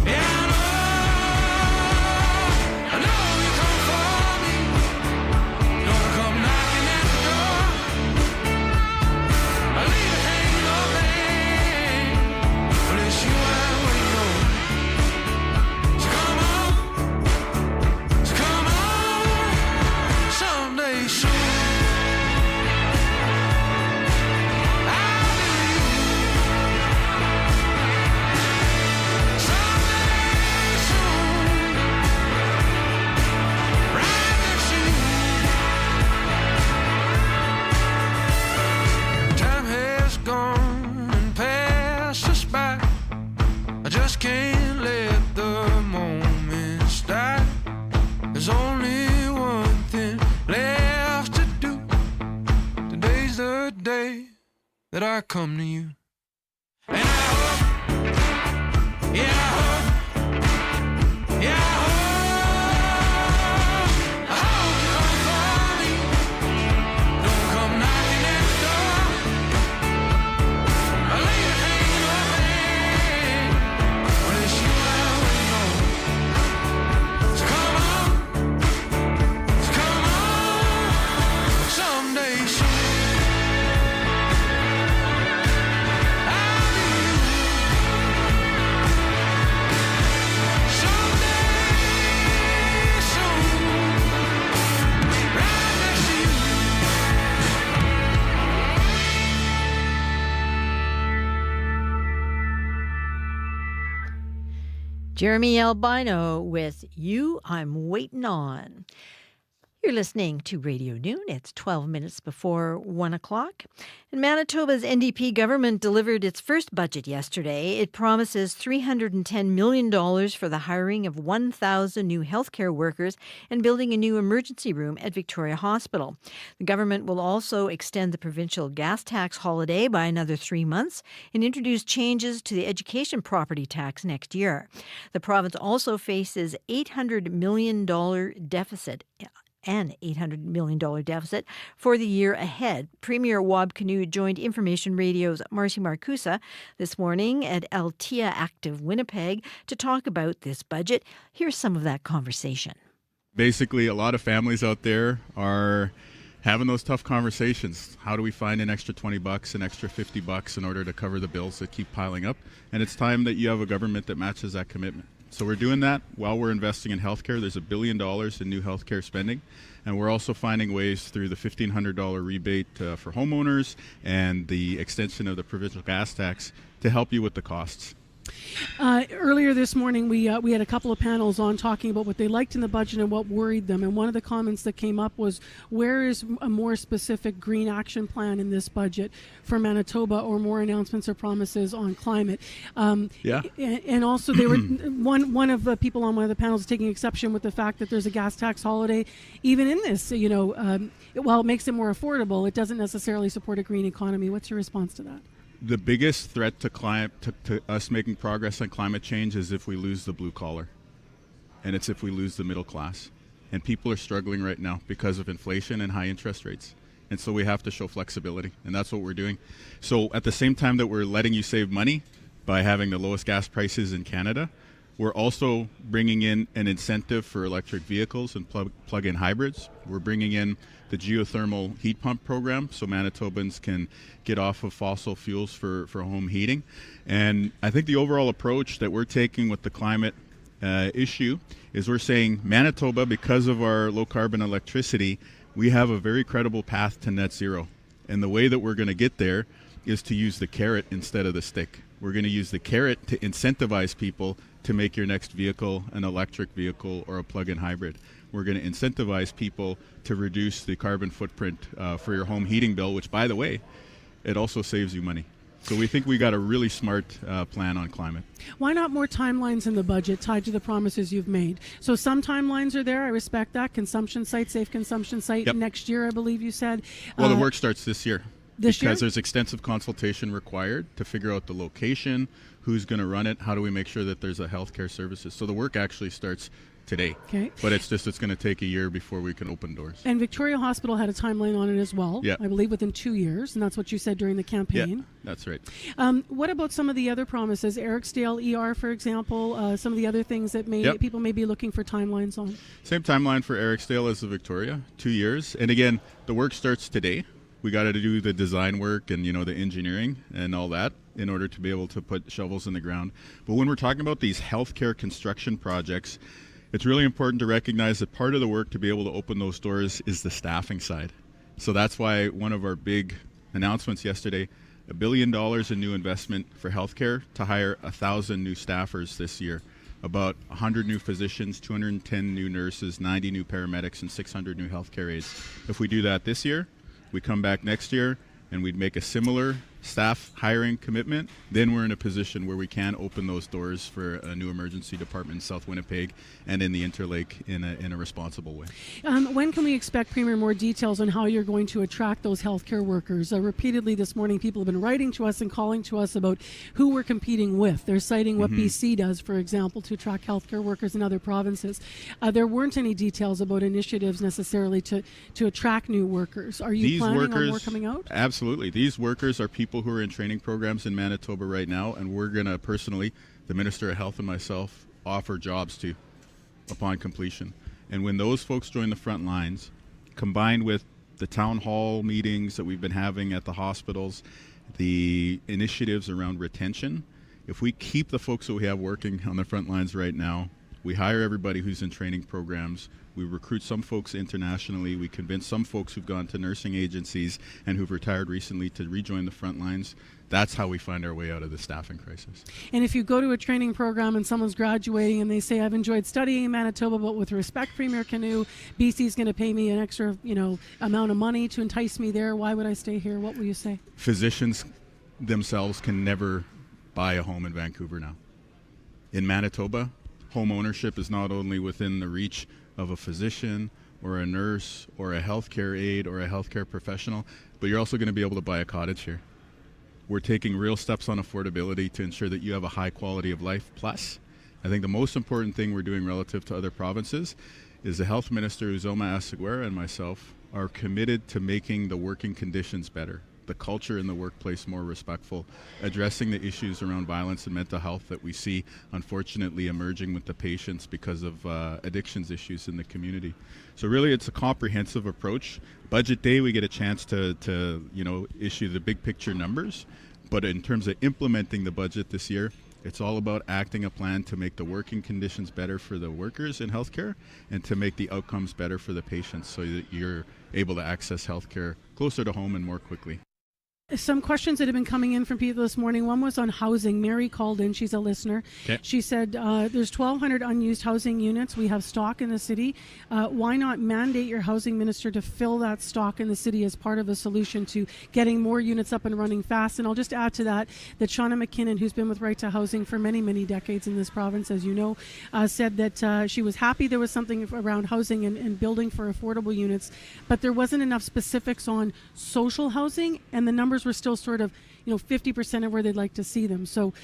Yeah, I know. I know you come for me. Don't come knocking at the door. I leave it hanging open, but it's you I'm waiting on. So come on, someday soon. Time has gone and passed us by. I just can't let the moments die. There's only one thing left to do. Today's the day that I come to you. And I hope, yeah, I hope, yeah, I hope. I hope you come for me. Don't come knocking at the door. I leave it hanging open, but it's you I'm waiting on. So come on, someday soon. I'll be you. Jeremy Albino with You I'm Waiting On. You're listening to Radio Noon. It's 12 minutes before 1 o'clock. And Manitoba's NDP government delivered its first budget yesterday. It promises $310 million for the hiring of 1,000 new healthcare workers and building a new emergency room at Victoria Hospital. The government will also extend the provincial gas tax holiday by another 3 months and introduce changes to the education property tax next year. The province also faces $800 million deficit. An $800 million deficit for the year ahead. Premier Wab Kinew joined Information Radio's Marcy Marcusa this morning at Altea Active Winnipeg to talk about this budget. Here's some of that conversation. Basically, a lot of families out there are having those tough conversations. How do we find an extra $20, an extra $50 in order to cover the bills that keep piling up? And it's time that you have a government that matches that commitment. So we're doing that while we're investing in healthcare. There's $1 billion in new healthcare spending, and we're also finding ways through the $1,500 rebate for homeowners and the extension of the provincial gas tax to help you with the costs. Earlier this morning, we had a couple of panels on talking about what they liked in the budget and what worried them. And one of the comments that came up was, where is a more specific green action plan in this budget for Manitoba, or more announcements or promises on climate? And also, they were one of the people on one of the panels taking exception with the fact that there's a gas tax holiday. Even in this, while it makes it more affordable, it doesn't necessarily support a green economy. What's your response to that? The biggest threat to us making progress on climate change is if we lose the blue collar, and it's if we lose the middle class. And people are struggling right now because of inflation and high interest rates. And so we have to show flexibility, and that's what we're doing. So at the same time that we're letting you save money by having the lowest gas prices in Canada, we're also bringing in an incentive for electric vehicles and plug-in hybrids. We're bringing in the geothermal heat pump program so Manitobans can get off of fossil fuels for home heating. And I think the overall approach that we're taking with the climate issue is we're saying Manitoba, because of our low carbon electricity, we have a very credible path to net zero. And the way that we're going to get there is to use the carrot instead of the stick. We're going to use the carrot to incentivize people to make your next vehicle an electric vehicle or a plug-in hybrid. We're going to incentivize people to reduce the carbon footprint for your home heating bill, which, by the way, it also saves you money. So we think we got a really smart plan on climate. Why not more timelines in the budget tied to the promises you've made? So some timelines are there. I respect that. Consumption site, safe consumption site next year, I believe you said. Well, the work starts this year. Because there's extensive consultation required to figure out the location, who's going to run it, how do we make sure that there's a healthcare services. So the work actually starts today. Okay. But it's going to take a year before we can open doors. And Victoria Hospital had a timeline on it as well, I believe within 2 years, and that's what you said during the campaign. Yeah, that's right. What about some of the other promises? Ericsdale ER, for example, some of the other things that people may be looking for timelines on? Same timeline for Ericsdale as the Victoria, 2 years. And again, the work starts today. We got to do the design work and, the engineering and all that in order to be able to put shovels in the ground. But when we're talking about these healthcare construction projects, it's really important to recognize that part of the work to be able to open those doors is the staffing side. So that's why one of our big announcements yesterday, $1 billion in new investment for healthcare to hire 1,000 new staffers this year. About 100 new physicians, 210 new nurses, 90 new paramedics, and 600 new healthcare aides. If we do that this year, we come back next year and we'd make a similar staff hiring commitment, then we're in a position where we can open those doors for a new emergency department in South Winnipeg and in the Interlake in a responsible way. When can we expect, Premier, more details on how you're going to attract those healthcare workers? Repeatedly this morning, people have been writing to us and calling to us about who we're competing with. They're citing what BC does, for example, to attract healthcare workers in other provinces. There weren't any details about initiatives necessarily to attract new workers. Are you planning on more coming out? Absolutely. These workers are people who are in training programs in Manitoba right now, and we're going to personally, the Minister of Health and myself, offer jobs to upon completion. And when those folks join the front lines, combined with the town hall meetings that we've been having at the hospitals, the initiatives around retention, if we keep the folks that we have working on the front lines right now, We hire everybody who's in training programs. We recruit some folks internationally. We convince some folks who've gone to nursing agencies and who've retired recently to rejoin the front lines. That's how we find our way out of the staffing crisis. And if you go to a training program and someone's graduating and they say, I've enjoyed studying in Manitoba, but with respect, Premier Canoe, BC's going to pay me an extra, amount of money to entice me there. Why would I stay here? What will you say? Physicians themselves can never buy a home in Vancouver now. In Manitoba, home ownership is not only within the reach of a physician or a nurse or a healthcare aide or a healthcare professional, but you're also going to be able to buy a cottage here. We're taking real steps on affordability to ensure that you have a high quality of life. Plus, I think the most important thing we're doing relative to other provinces is the Health Minister, Uzoma Asseguera, and myself are committed to making the working conditions better, the culture in the workplace more respectful, addressing the issues around violence and mental health that we see, unfortunately, emerging with the patients because of addictions issues in the community. So really, it's a comprehensive approach. Budget day, we get a chance to issue the big picture numbers. But in terms of implementing the budget this year, it's all about acting a plan to make the working conditions better for the workers in healthcare and to make the outcomes better for the patients so that you're able to access healthcare closer to home and more quickly. Some questions that have been coming in from people this morning. One was on housing. Mary called in. She's a listener. Okay. She said there's 1,200 unused housing units. We have stock in the city. Why not mandate your housing minister to fill that stock in the city as part of a solution to getting more units up and running fast? And I'll just add to that Shauna McKinnon, who's been with Right to Housing for many, many decades in this province, as you know, said that she was happy there was something around housing and building for affordable units, but there wasn't enough specifics on social housing, and the numbers were still sort of 50% of where they'd like to see them. So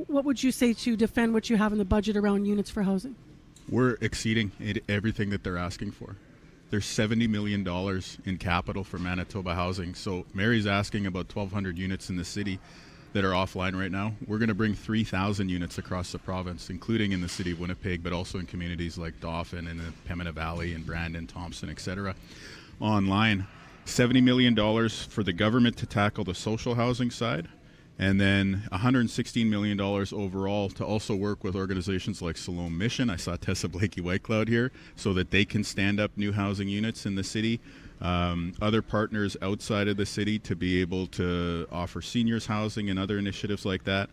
what would you say to defend what you have in the budget around units for housing? We're exceeding everything that they're asking for. There's $70 million in capital for Manitoba housing. So Mary's asking about 1,200 units in the city that are offline right now. We're going to bring 3,000 units across the province, including in the city of Winnipeg, but also in communities like Dauphin and the Pembina Valley and Brandon, Thompson, etc. online. $70 million for the government to tackle the social housing side, and then $116 million overall to also work with organizations like Siloam Mission. I saw Tessa Blakey-Whitecloud here, so that they can stand up new housing units in the city. Other partners outside of the city to be able to offer seniors housing and other initiatives like that.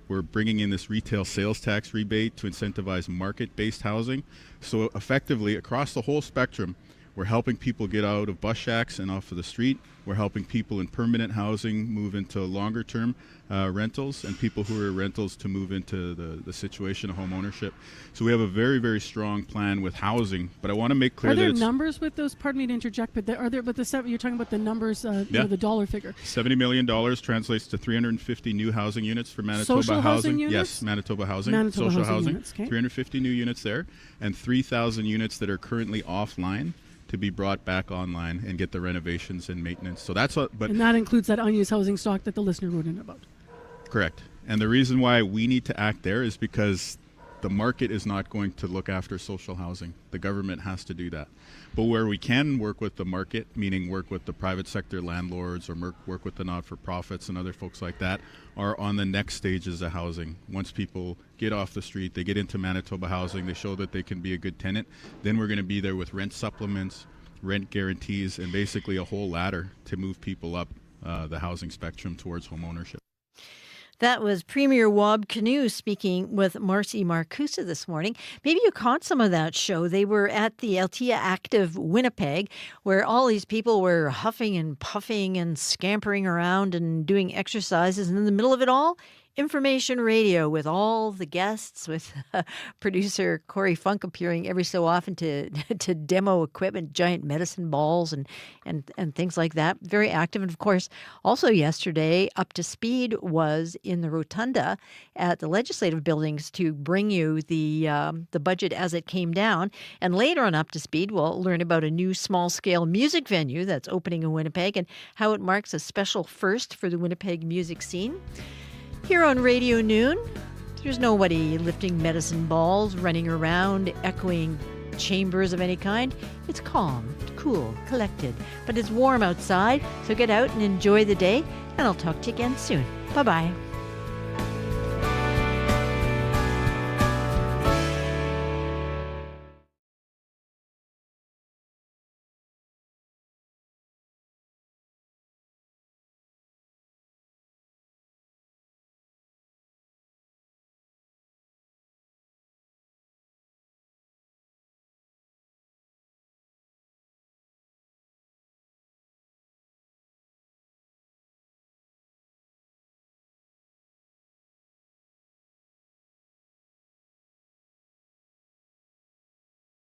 We're bringing in this retail sales tax rebate to incentivize market-based housing. So effectively, across the whole spectrum, we're helping people get out of bus shacks and off of the street. We're helping people in permanent housing move into longer-term rentals, and people who are rentals to move into the situation of home ownership. So we have a very, very strong plan with housing. But I want to make clear that are there numbers with those? Pardon me to interject, but you're talking about the numbers, the dollar figure. $70 million translates to 350 new housing units for Manitoba Social housing units? Yes, Manitoba housing. Manitoba social housing units, okay. 350 new units there, and 3,000 units that are currently offline to be brought back online and get the renovations and maintenance. So that's what. But and that includes that unused housing stock that the listener wrote in about. Correct. And the reason why we need to act there is because the market is not going to look after social housing. The government has to do that. But where we can work with the market, meaning work with the private sector landlords or work with the not-for-profits and other folks like that, are on the next stages of housing. Once people get off the street, they get into Manitoba housing, they show that they can be a good tenant, then we're going to be there with rent supplements, rent guarantees, and basically a whole ladder to move people up the housing spectrum towards home ownership. That was Premier Wab Kinew speaking with Marcy Marcusa this morning. Maybe you caught some of that show. They were at the Altea Active Winnipeg, where all these people were huffing and puffing and scampering around and doing exercises. And in the middle of it all, information radio with all the guests, with producer Corey Funk appearing every so often to demo equipment, giant medicine balls and things like that. Very active. And of course, also yesterday, Up to Speed was in the rotunda at the legislative buildings to bring you the budget as it came down. And later on Up to Speed, we'll learn about a new small-scale music venue that's opening in Winnipeg and how it marks a special first for the Winnipeg music scene. Here on Radio Noon, there's nobody lifting medicine balls, running around, echoing chambers of any kind. It's calm, cool, collected, but it's warm outside, so get out and enjoy the day, and I'll talk to you again soon. Bye-bye.